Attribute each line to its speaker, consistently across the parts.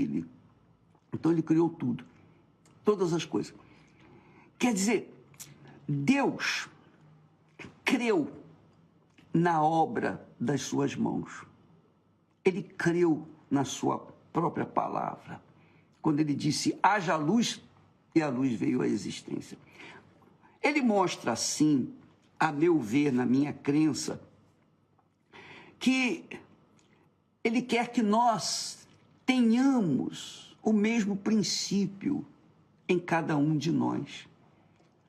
Speaker 1: dele. Então ele criou tudo, todas as coisas. Quer dizer, Deus creu na obra das suas mãos. Ele creu na sua própria palavra. Quando ele disse, haja luz, e a luz veio à existência. Ele mostra assim, a meu ver, na minha crença, que ele quer que nós tenhamos o mesmo princípio em cada um de nós.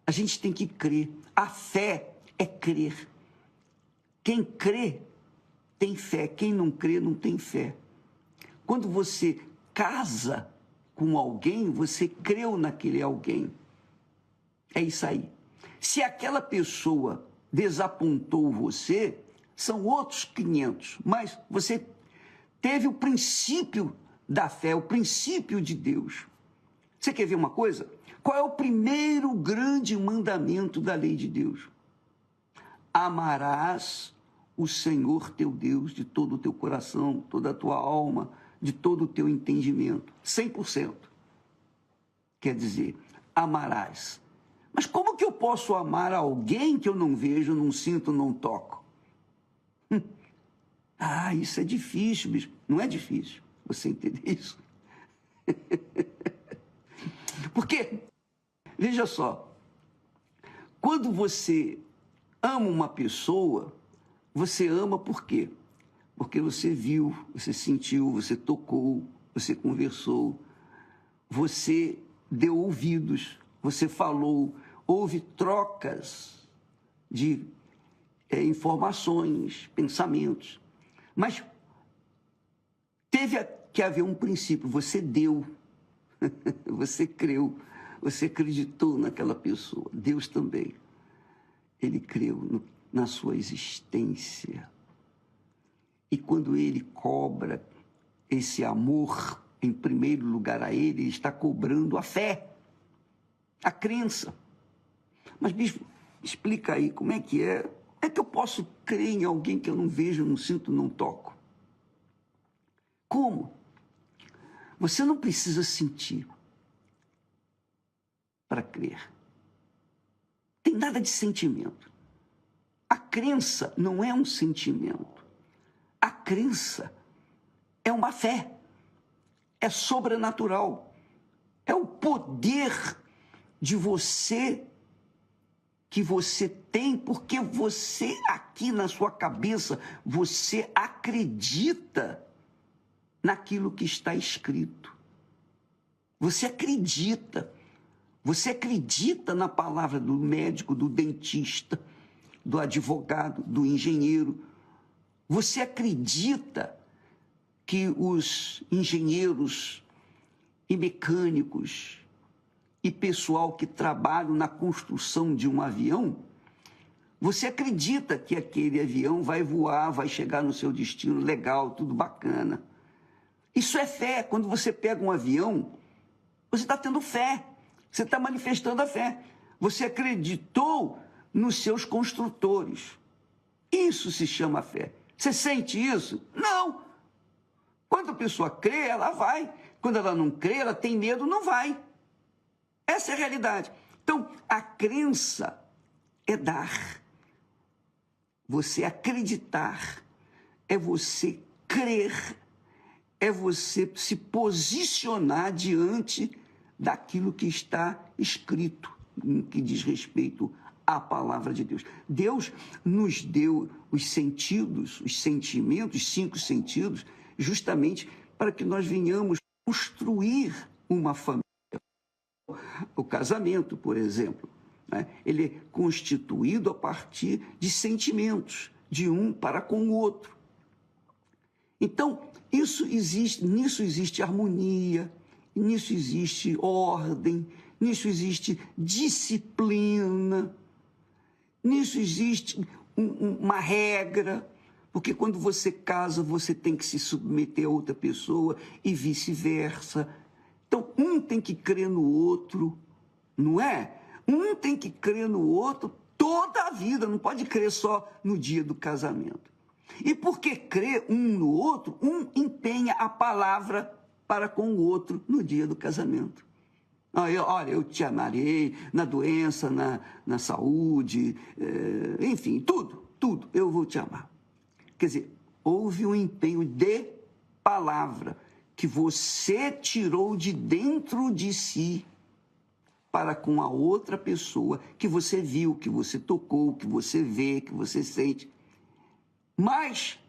Speaker 1: A gente tem que crer. A fé é crer. Quem crê tem fé. Quem não crê não tem fé. Quando você casa com alguém, você creu naquele alguém. É isso aí. Se aquela pessoa desapontou você, são outros 500, mas você teve o princípio da fé, o princípio de Deus. Você quer ver uma coisa? Qual é o primeiro grande mandamento da lei de Deus? Amarás o Senhor teu Deus de todo o teu coração, toda a tua alma, de todo o teu entendimento, 100%. Quer dizer, amarás. Mas como que eu posso amar alguém que eu não vejo, não sinto, não toco? Isso é difícil, bicho. Não é difícil você entender isso. Porque, veja só, quando você ama uma pessoa, você ama por quê? Porque você viu, você sentiu, você tocou, você conversou, você deu ouvidos, você falou, houve trocas de informações, pensamentos. Mas teve que haver um princípio, você deu, você creu, você acreditou naquela pessoa. Deus também, ele creu na sua existência. E quando ele cobra esse amor, em primeiro lugar a ele está cobrando a fé, a crença. Mas, bispo, explica aí como é que é. É que eu posso crer em alguém que eu não vejo, não sinto, não toco? Como? Você não precisa sentir para crer. Tem nada de sentimento. A crença não é um sentimento. A crença é uma fé. É sobrenatural. É o poder de você que você tem, porque você aqui na sua cabeça, você acredita naquilo que está escrito. Você acredita na palavra do médico, do dentista, do advogado, do engenheiro. Você acredita que os engenheiros e mecânicos e pessoal que trabalha na construção de um avião, você acredita que aquele avião vai voar, vai chegar no seu destino legal, tudo bacana. Isso é fé. Quando você pega um avião, você está tendo fé, você está manifestando a fé. Você acreditou nos seus construtores. Isso se chama fé. Você sente isso? Não. Quando a pessoa crê, ela vai. Quando ela não crê, ela tem medo, não vai. Essa é a realidade. Então, a crença é dar. Você acreditar, é você crer, é você se posicionar diante daquilo que está escrito, no que diz respeito à palavra de Deus. Deus nos deu os sentidos, os sentimentos, os 5 sentidos, justamente para que nós venhamos construir uma família. O casamento, por exemplo, né? Ele é constituído a partir de sentimentos, de um para com o outro. Então, nisso existe harmonia, nisso existe ordem, nisso existe disciplina, nisso existe uma regra, porque quando você casa, você tem que se submeter a outra pessoa e vice-versa. Então, um tem que crer no outro, não é? Um tem que crer no outro toda a vida, não pode crer só no dia do casamento. E porque crê um no outro, um empenha a palavra para com o outro no dia do casamento. Olha, eu te amarei na doença, na saúde, enfim, tudo, eu vou te amar. Quer dizer, houve um empenho de palavra que você tirou de dentro de si para com a outra pessoa que você viu, que você tocou, que você vê, que você sente. Mas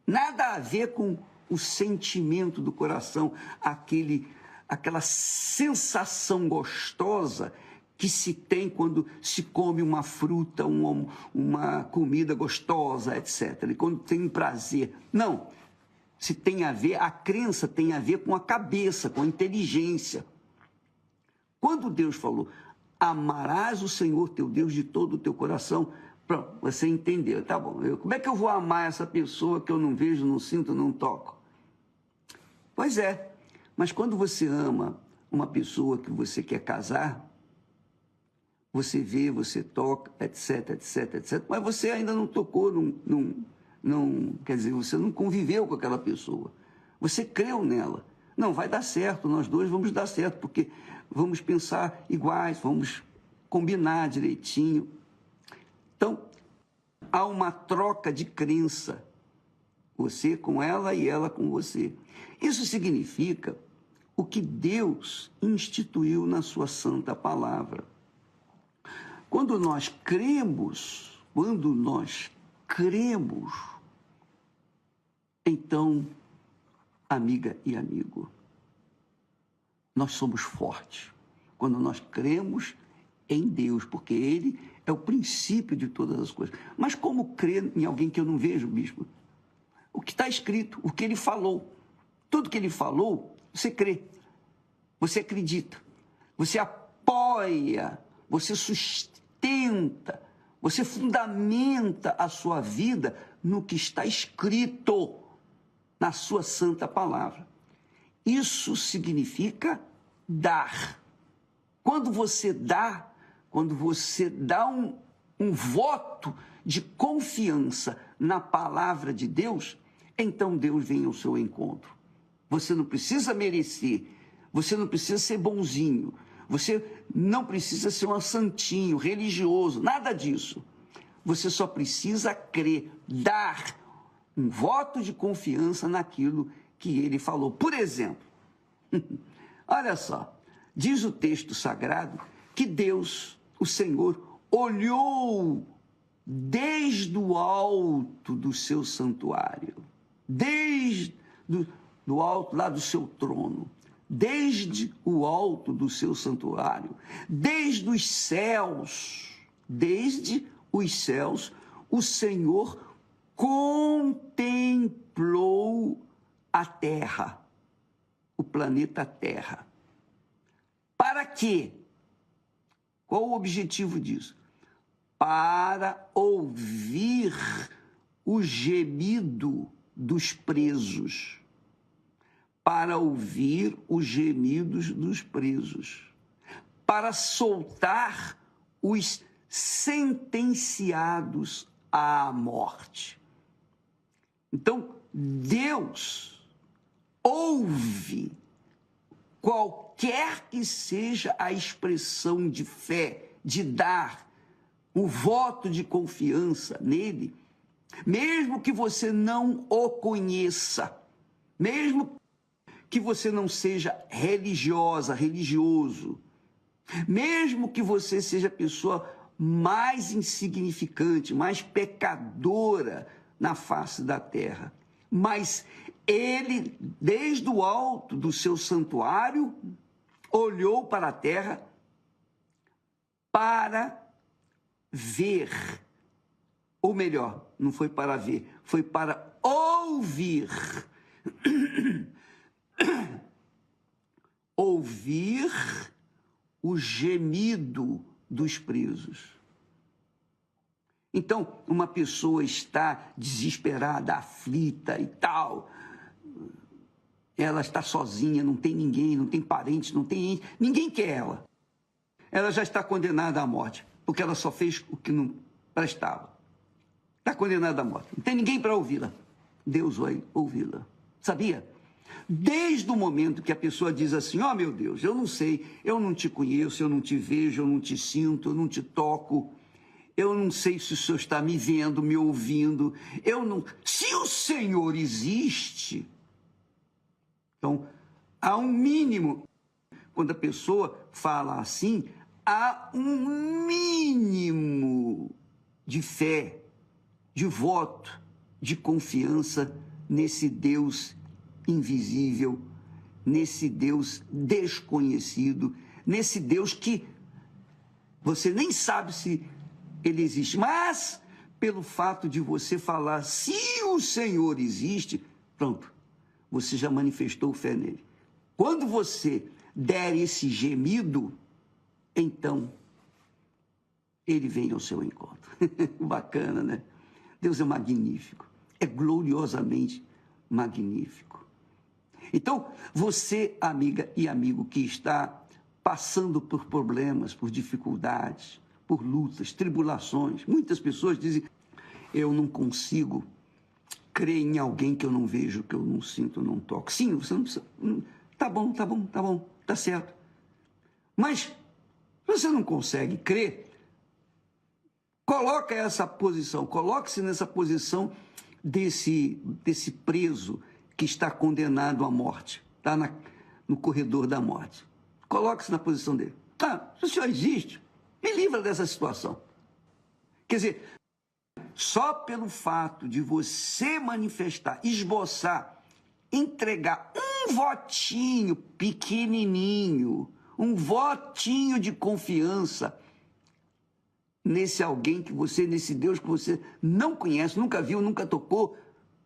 Speaker 1: nada a ver com o sentimento do coração, aquela sensação gostosa que se tem quando se come uma fruta, uma comida gostosa, etc. E quando tem prazer. Não. A crença tem a ver com a cabeça, com a inteligência. Quando Deus falou, amarás o Senhor teu Deus de todo o teu coração, pronto, você entendeu, tá bom. Como é que eu vou amar essa pessoa que eu não vejo, não sinto, não toco? Pois é, mas quando você ama uma pessoa que você quer casar, você vê, você toca, etc, etc, etc, mas você ainda não tocou, quer dizer, você não conviveu com aquela pessoa, você creu nela. Não, vai dar certo, nós dois vamos dar certo, porque vamos pensar iguais, vamos combinar direitinho. Então, há uma troca de crença, você com ela e ela com você. Isso significa o que Deus instituiu na sua santa palavra. Quando nós cremos, então, amiga e amigo, nós somos fortes quando nós cremos em Deus, porque Ele é o princípio de todas as coisas. Mas como crer em alguém que eu não vejo, bispo? O que está escrito, o que Ele falou. Tudo que Ele falou, você crê, você acredita, você apoia, você sustenta, você fundamenta a sua vida no que está escrito na sua santa palavra. Isso significa dar. Quando você dá um voto de confiança na palavra de Deus, então Deus vem ao seu encontro. Você não precisa merecer, você não precisa ser bonzinho, você não precisa ser um santinho, religioso, nada disso. Você só precisa crer, dar um voto de confiança naquilo que ele falou. Por exemplo, olha só, diz o texto sagrado que Deus, o Senhor, olhou desde o alto do seu santuário, desde do alto lá do seu trono, desde o alto do seu santuário, desde os céus, o Senhor contemplou a terra, o planeta Terra. Para quê? Qual o objetivo disso? Para ouvir o gemido dos presos. Para ouvir os gemidos dos presos. Para soltar os sentenciados à morte. Então, Deus ouve qualquer que seja a expressão de fé, de dar o voto de confiança nele, mesmo que você não o conheça, mesmo que você não seja religioso, mesmo que você seja a pessoa mais insignificante, mais pecadora na face da terra, mas ele, desde o alto do seu santuário, olhou para a terra para ver, ou melhor, não foi para ver, foi para ouvir. Ouvir o gemido dos presos. Então, uma pessoa está desesperada, aflita e tal, ela está sozinha, não tem ninguém, não tem parentes, ninguém quer ela. Ela já está condenada à morte, porque ela só fez o que não prestava. Está condenada à morte, não tem ninguém para ouvi-la. Deus vai ouvi-la. Sabia? Desde o momento que a pessoa diz assim, ó meu Deus, eu não sei, eu não te conheço, eu não te vejo, eu não te sinto, eu não te toco, eu não sei se o Senhor está me vendo, me ouvindo, eu não... Se o Senhor existe, então há um mínimo. Quando a pessoa fala assim, há um mínimo de fé, de voto, de confiança nesse Deus invisível, nesse Deus desconhecido, nesse Deus que você nem sabe se ele existe. Mas, pelo fato de você falar, se o Senhor existe, pronto, você já manifestou fé nele. Quando você der esse gemido, então ele vem ao seu encontro. Bacana, né? Deus é magnífico, é gloriosamente magnífico. Então, você, amiga e amigo que está passando por problemas, por dificuldades, por lutas, tribulações, muitas pessoas dizem, eu não consigo crer em alguém que eu não vejo, que eu não sinto, não toco. Sim, você não precisa... Tá bom, tá certo. Mas você não consegue crer, coloque-se nessa posição desse preso que está condenado à morte, está no corredor da morte. Coloque-se na posição dele. Se o Senhor existe, me livra dessa situação. Quer dizer, só pelo fato de você manifestar, esboçar, entregar um votinho pequenininho, um votinho de confiança nesse alguém que você, nesse Deus que você não conhece, nunca viu, nunca tocou,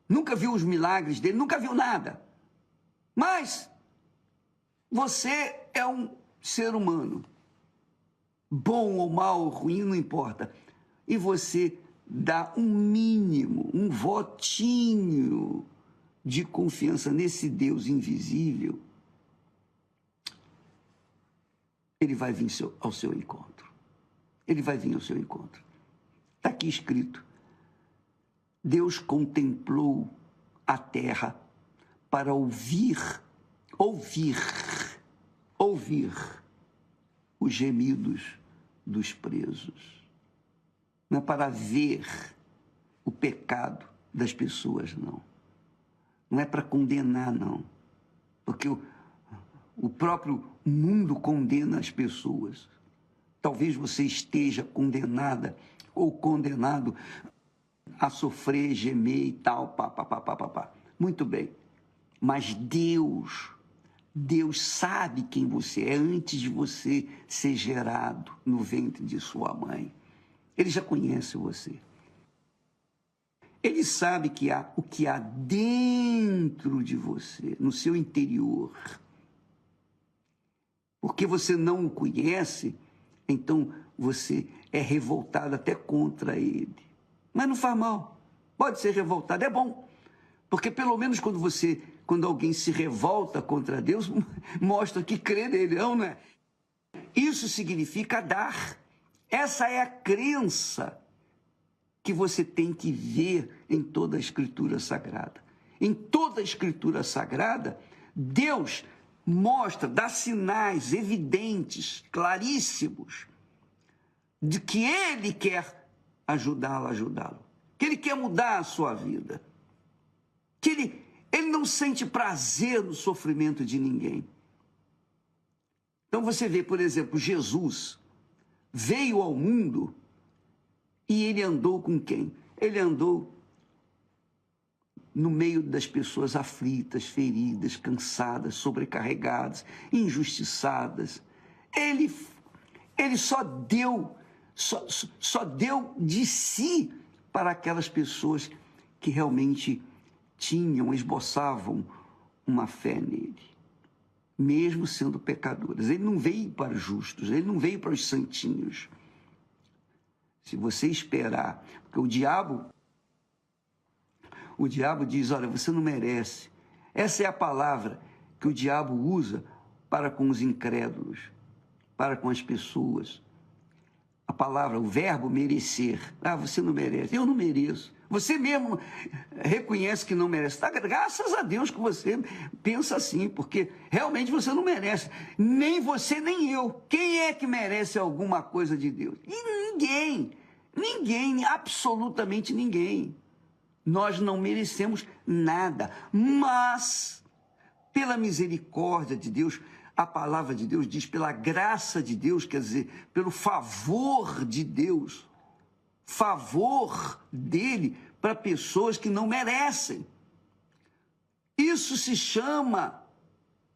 Speaker 1: nunca viu os milagres dele, nunca viu nada. Mas você é um ser humano, bom ou mal, ruim, não importa. E você dá um mínimo, um votinho de confiança nesse Deus invisível, ele vai vir ao seu encontro. Ele vai vir ao seu encontro. Está aqui escrito, Deus contemplou a terra para ouvir os gemidos dos presos. Não é para ver o pecado das pessoas, não. Não é para condenar, não. Porque o próprio mundo condena as pessoas. Talvez você esteja condenada ou condenado a sofrer, gemer e tal, pá. Muito bem. Mas Deus sabe quem você é antes de você ser gerado no ventre de sua mãe. Ele já conhece você. Ele sabe o que há dentro de você, no seu interior. Porque você não o conhece, então você é revoltado até contra ele. Mas não faz mal. Pode ser revoltado, é bom. Porque pelo menos quando alguém se revolta contra Deus, mostra que crê nele, não é? Isso significa dar. Essa é a crença que você tem que ver em toda a Escritura Sagrada. Em toda a Escritura Sagrada, Deus mostra, dá sinais evidentes, claríssimos, de que Ele quer ajudá-lo, que Ele quer mudar a sua vida, que ele não sente prazer no sofrimento de ninguém. Então você vê, por exemplo, Jesus veio ao mundo e ele andou com quem? Ele andou no meio das pessoas aflitas, feridas, cansadas, sobrecarregadas, injustiçadas. Ele só deu de si para aquelas pessoas que realmente esboçavam uma fé nele, mesmo sendo pecadores. Ele não veio para os justos, ele não veio para os santinhos. Se você esperar, porque o diabo diz, olha, você não merece. Essa é a palavra que o diabo usa para com os incrédulos, para com as pessoas. a palavra, o verbo merecer. Ah, você não merece. Eu não mereço. Você mesmo reconhece que não merece. Tá? Graças a Deus que você pensa assim, porque realmente você não merece. Nem você, nem eu. Quem é que merece alguma coisa de Deus? E ninguém. Ninguém, absolutamente ninguém. Nós não merecemos nada. Mas, pela misericórdia de Deus, a palavra de Deus diz, pela graça de Deus, quer dizer, pelo favor de Deus, favor dele para pessoas que não merecem. Isso se chama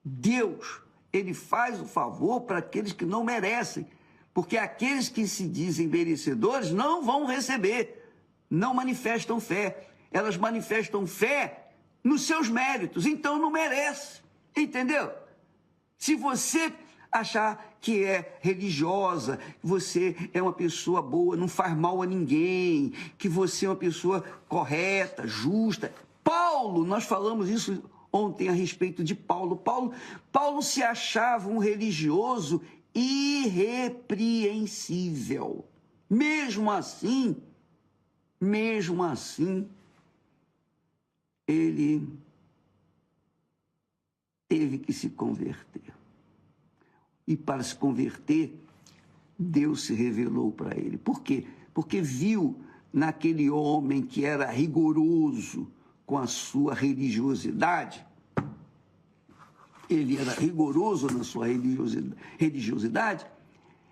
Speaker 1: Deus. Ele faz o favor para aqueles que não merecem, porque aqueles que se dizem merecedores não vão receber, não manifestam fé. Elas manifestam fé nos seus méritos, então não merece, entendeu? Se você achar que é religiosa, que você é uma pessoa boa, não faz mal a ninguém, que você é uma pessoa correta, justa. Paulo, nós falamos isso ontem a respeito de Paulo. Paulo se achava um religioso irrepreensível. Mesmo assim, ele teve que se converter. E para se converter, Deus se revelou para ele. Por quê? Porque viu naquele homem que era rigoroso com a sua religiosidade. Ele era rigoroso na sua religiosidade.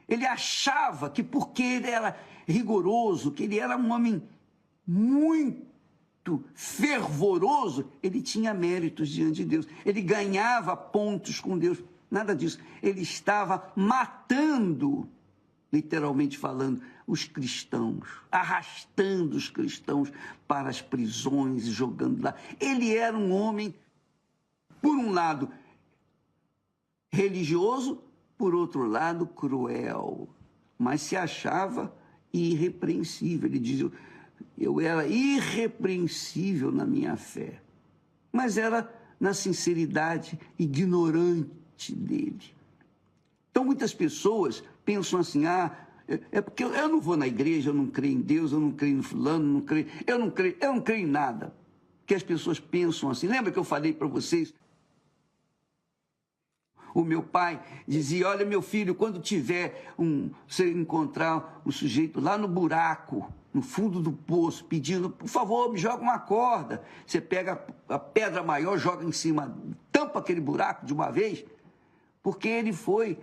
Speaker 1: Ele achava que porque ele era rigoroso, que ele era um homem muito fervoroso, ele tinha méritos diante de Deus. Ele ganhava pontos com Deus. Nada disso. Ele estava matando, literalmente falando, os cristãos, arrastando os cristãos para as prisões e jogando lá. Ele era um homem, por um lado, religioso, por outro lado, cruel, mas se achava irrepreensível. Ele dizia, eu era irrepreensível na minha fé, mas era na sinceridade ignorante dele. Então muitas pessoas pensam assim, é porque eu não vou na igreja, eu não creio em Deus, eu não creio no fulano, eu não creio em nada. Que as pessoas pensam assim. Lembra que eu falei para vocês? O meu pai dizia, olha meu filho, quando você encontrar um sujeito lá no buraco, no fundo do poço, pedindo, por favor, me joga uma corda. Você pega a pedra maior, joga em cima, tampa aquele buraco de uma vez, porque ele foi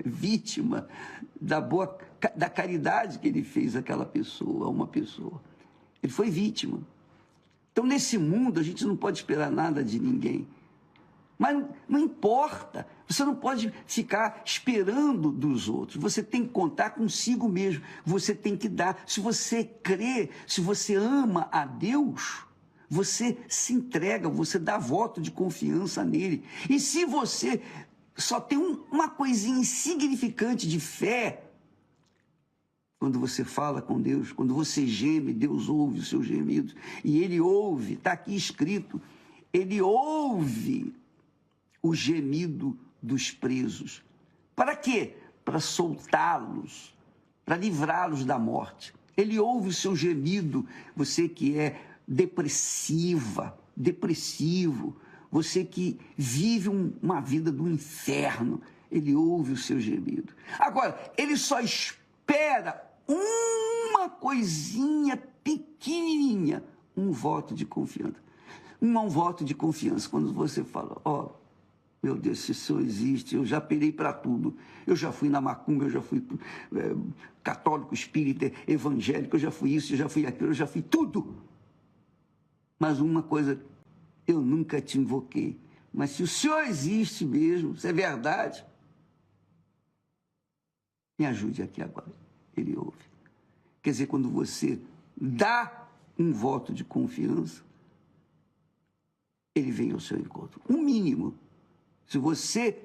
Speaker 1: vítima da caridade que ele fez àquela pessoa, a uma pessoa. Ele foi vítima. Então, nesse mundo, a gente não pode esperar nada de ninguém. Mas não importa, você não pode ficar esperando dos outros, você tem que contar consigo mesmo, você tem que dar. Se você crê, se você ama a Deus, você se entrega, você dá voto de confiança nele. E se você só tem uma coisinha insignificante de fé, quando você fala com Deus, quando você geme, Deus ouve os seus gemidos. E ele ouve, está aqui escrito, ele ouve o gemido dos presos. Para quê? Para soltá-los, para livrá-los da morte. Ele ouve o seu gemido, você que é depressivo, você que vive uma vida do inferno, ele ouve o seu gemido. Agora, ele só espera uma coisinha pequenininha, um voto de confiança. Um voto de confiança, quando você fala, meu Deus, se isso existe, eu já pirei para tudo. Eu já fui na macumba, eu já fui católico, espírita, evangélico, eu já fui isso, eu já fui aquilo, eu já fui tudo. Mas uma coisa, eu nunca te invoquei. Mas se o Senhor existe mesmo, se é verdade, me ajude aqui agora. Ele ouve. Quer dizer, quando você dá um voto de confiança, ele vem ao seu encontro. O mínimo. Se você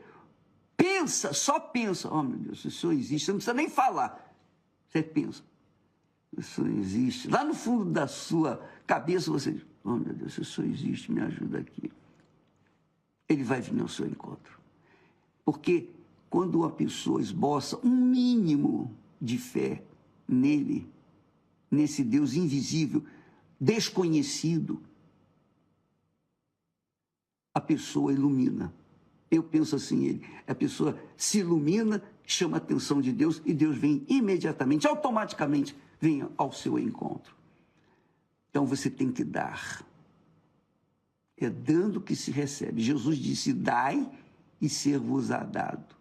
Speaker 1: pensa, só pensa, meu Deus, se o Senhor existe, você não precisa nem falar. Você pensa, se o Senhor existe. Lá no fundo da sua cabeça você diz, meu Deus, se o Senhor existe, me ajuda aqui. Ele vai vir ao seu encontro. Porque quando uma pessoa esboça um mínimo de fé nele, nesse Deus invisível, desconhecido, a pessoa ilumina. Eu penso assim, a pessoa se ilumina, chama a atenção de Deus e Deus vem imediatamente, automaticamente, vem ao seu encontro. Então você tem que dar. É dando que se recebe. Jesus disse, dai e ser-vos-á dado.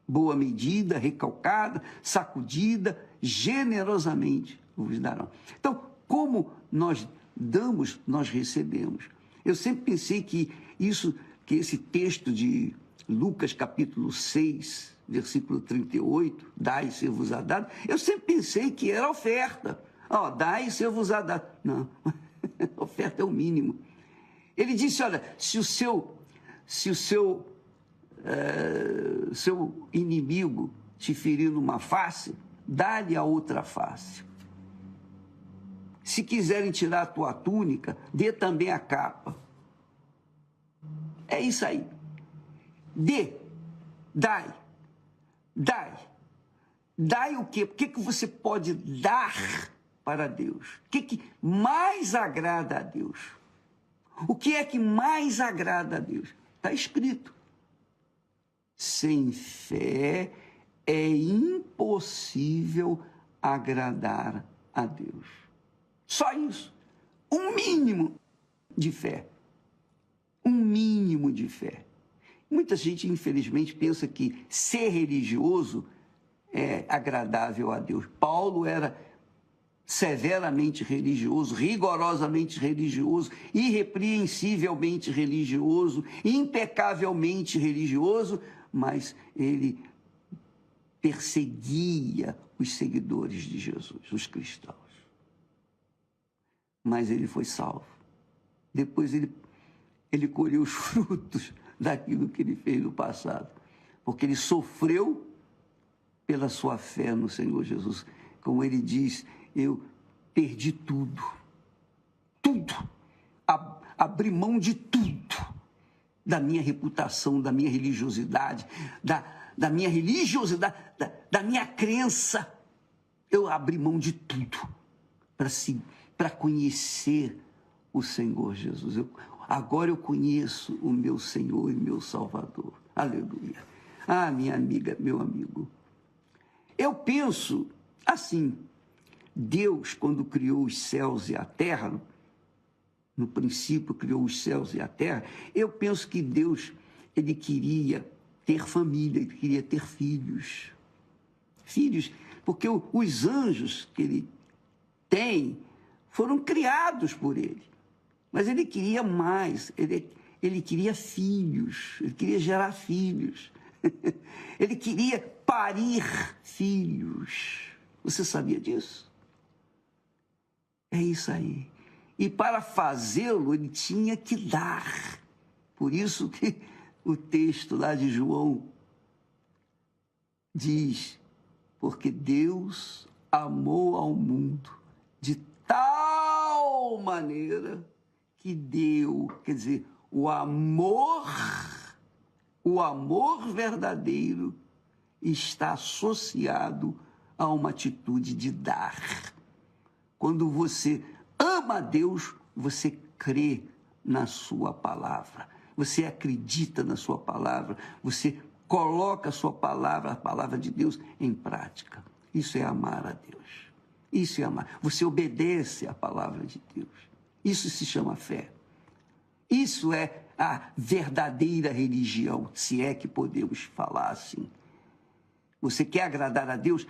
Speaker 1: Boa medida, recalcada, sacudida, generosamente vos darão. Então, como nós damos, nós recebemos. Eu sempre pensei que esse texto de Lucas capítulo 6, versículo 38, dai e ser-vos-á dado, eu sempre pensei que era oferta. Dai e ser-vos-á dado. Não, oferta é o mínimo. Ele disse, olha, se o seu inimigo te ferir numa face, dá-lhe a outra face. Se quiserem tirar a tua túnica, dê também a capa. É isso aí. Dai. Dai o quê? O que você pode dar para Deus? O que mais agrada a Deus? O que é que mais agrada a Deus? Está escrito. Sem fé é impossível agradar a Deus. Só isso. Um mínimo de fé. Um mínimo de fé. Muita gente, infelizmente, pensa que ser religioso é agradável a Deus. Paulo era severamente religioso, rigorosamente religioso, irrepreensivelmente religioso, impecavelmente religioso, mas ele perseguia os seguidores de Jesus, os cristãos. Mas ele foi salvo. Depois ele colheu os frutos daquilo que ele fez no passado, porque ele sofreu pela sua fé no Senhor Jesus. Como ele diz, eu perdi tudo, abri mão de tudo, da minha reputação, da minha religiosidade, da minha religiosidade, da minha crença. Eu abri mão de tudo para conhecer o Senhor Jesus. Agora eu conheço o meu Senhor e meu Salvador. Aleluia. Minha amiga, meu amigo, eu penso assim, Deus, quando criou os céus e a terra, no princípio criou os céus e a terra, eu penso que Deus, ele queria ter família, ele queria ter filhos. Filhos, porque os anjos que ele tem foram criados por ele. Mas ele queria mais, ele queria filhos, ele queria gerar filhos. Ele queria parir filhos. Você sabia disso? É isso aí. E para fazê-lo, ele tinha que dar. Por isso que o texto lá de João diz, porque Deus amou ao mundo de tal maneira que deu, quer dizer, o amor verdadeiro está associado a uma atitude de dar. Quando você ama a Deus, você crê na sua palavra, você acredita na sua palavra, você coloca a sua palavra, a palavra de Deus, em prática. Isso é amar a Deus. Isso é amar. Você obedece à palavra de Deus. Isso se chama fé. Isso é a verdadeira religião, se é que podemos falar assim. Você quer agradar a Deus?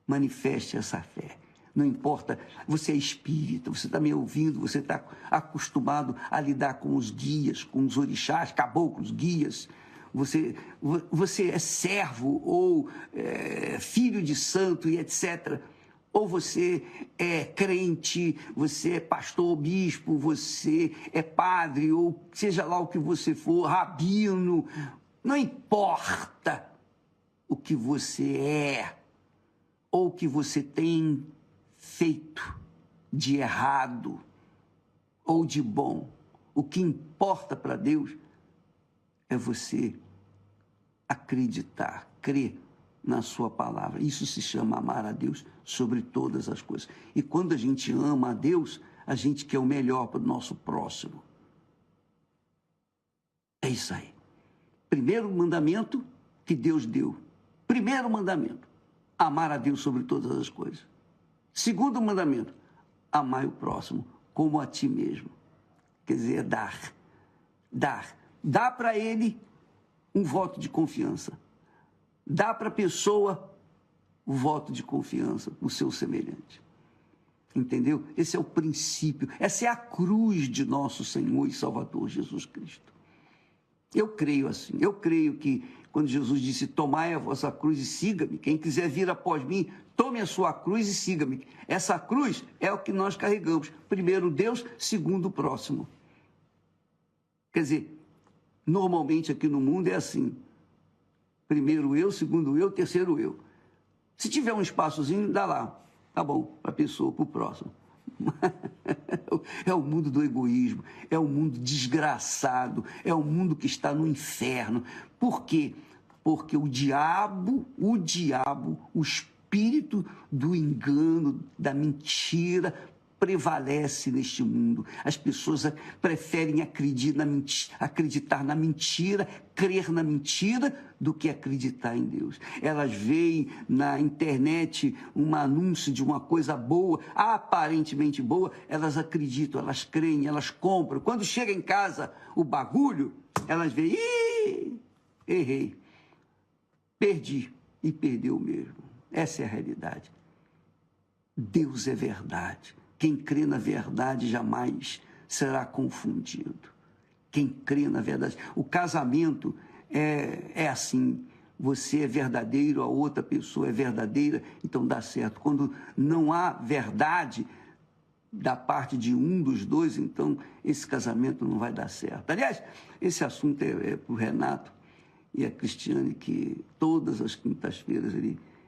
Speaker 1: Manifeste essa fé. Não importa, você é espírita, você está me ouvindo, você está acostumado a lidar com os guias, com os orixás, caboclos, guias. Você é servo ou filho de santo e etc. Ou você é crente, você é pastor ou bispo, você é padre, ou seja lá o que você for, rabino. Não importa o que você é ou o que você tem feito de errado ou de bom. O que importa para Deus é você acreditar, crer na sua palavra. Isso se chama amar a Deus sobre todas as coisas. E quando a gente ama a Deus, a gente quer o melhor para o nosso próximo. É isso aí. Primeiro mandamento que Deus deu. Primeiro mandamento, amar a Deus sobre todas as coisas. Segundo mandamento, amar o próximo como a ti mesmo. Quer dizer, dar. Dar. Dá para ele um voto de confiança. Dá para a pessoa o voto de confiança, o seu semelhante. Entendeu? Esse é o princípio, essa é a cruz de nosso Senhor e Salvador Jesus Cristo. Eu creio assim, eu creio que quando Jesus disse, tomai a vossa cruz e siga-me, quem quiser vir após mim, tome a sua cruz e siga-me. Essa cruz é o que nós carregamos. Primeiro Deus, segundo o próximo. Quer dizer, normalmente aqui no mundo é assim. Primeiro eu, segundo eu, terceiro eu. Se tiver um espaçozinho, dá lá. Tá bom, para a pessoa, para o próximo. É o mundo do egoísmo, é o mundo desgraçado, é o mundo que está no inferno. Por quê? Porque o diabo, o espírito do engano, da mentira, prevalece neste mundo. As pessoas preferem acreditar na mentira, crer na mentira, do que acreditar em Deus. Elas veem na internet um anúncio de uma coisa boa, aparentemente boa, elas acreditam, elas creem, elas compram. Quando chega em casa o bagulho, elas veem, ih, errei, perdi, e perdeu mesmo. Essa é a realidade. Deus é verdade. Quem crê na verdade jamais será confundido. Quem crê na verdade. O casamento é assim. Você é verdadeiro, a outra pessoa é verdadeira, então dá certo. Quando não há verdade da parte de um dos dois, então esse casamento não vai dar certo. Aliás, esse assunto é para o Renato e a Cristiane, que todas as quintas-feiras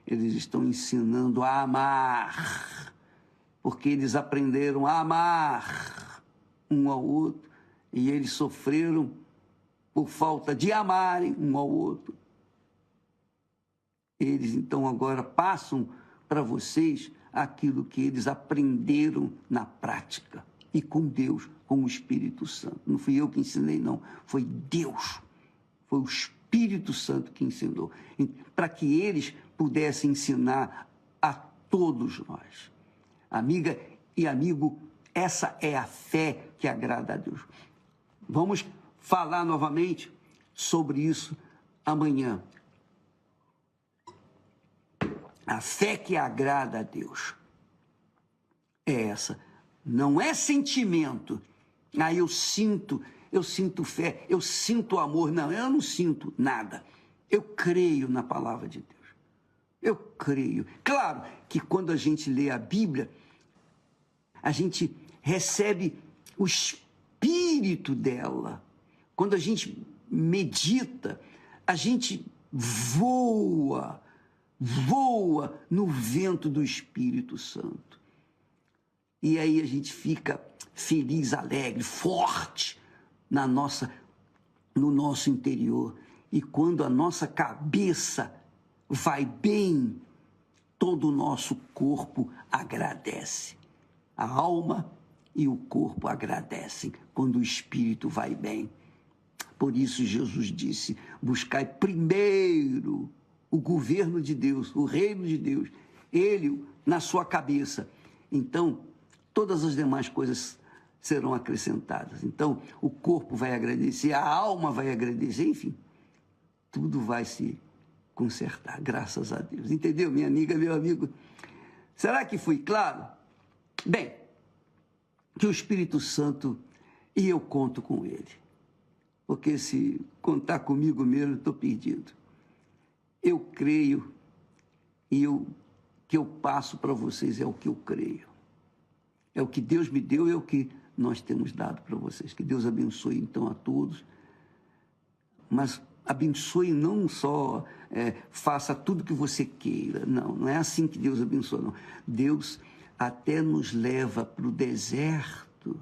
Speaker 1: eles estão ensinando a amar, porque eles aprenderam a amar um ao outro e eles sofreram por falta de amarem um ao outro. Eles, então, agora passam para vocês aquilo que eles aprenderam na prática e com Deus, com o Espírito Santo. Não fui eu que ensinei, não. Foi Deus. Foi o Espírito Santo que ensinou. Para que eles pudessem ensinar a todos nós. Amiga e amigo, essa é a fé que agrada a Deus. Vamos falar novamente sobre isso amanhã. A fé que agrada a Deus é essa. Não é sentimento. Ah, eu sinto fé, eu sinto amor. Não, eu não sinto nada. Eu creio na palavra de Deus. Eu creio. Claro que quando a gente lê a Bíblia, a gente recebe o espírito dela. Quando a gente medita, a gente voa no vento do Espírito Santo. E aí a gente fica feliz, alegre, forte no nosso interior. E quando a nossa cabeça vai bem, todo o nosso corpo agradece. A alma e o corpo agradecem quando o espírito vai bem. Por isso Jesus disse, buscai primeiro o governo de Deus, o reino de Deus, ele na sua cabeça. Então, todas as demais coisas serão acrescentadas. Então, o corpo vai agradecer, a alma vai agradecer, enfim, tudo vai se consertar, graças a Deus. Entendeu, minha amiga, meu amigo? Será que fui claro? Bem, que o Espírito Santo, e eu conto com ele, porque se contar comigo mesmo, estou perdido. Eu creio e o que eu passo para vocês é o que eu creio. É o que Deus me deu e é o que nós temos dado para vocês. Que Deus abençoe, então, a todos. Mas abençoe não só, faça tudo que você queira. Não, não é assim que Deus abençoa, não. Deus até nos leva para o deserto,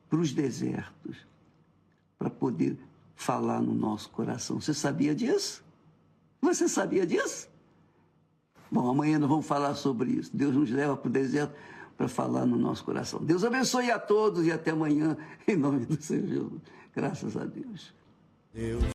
Speaker 1: para os desertos, para poder falar no nosso coração. Você sabia disso? Você sabia disso? Bom, amanhã nós vamos falar sobre isso. Deus nos leva para o deserto para falar no nosso coração. Deus abençoe a todos e até amanhã, em nome do Senhor Jesus. Graças a Deus.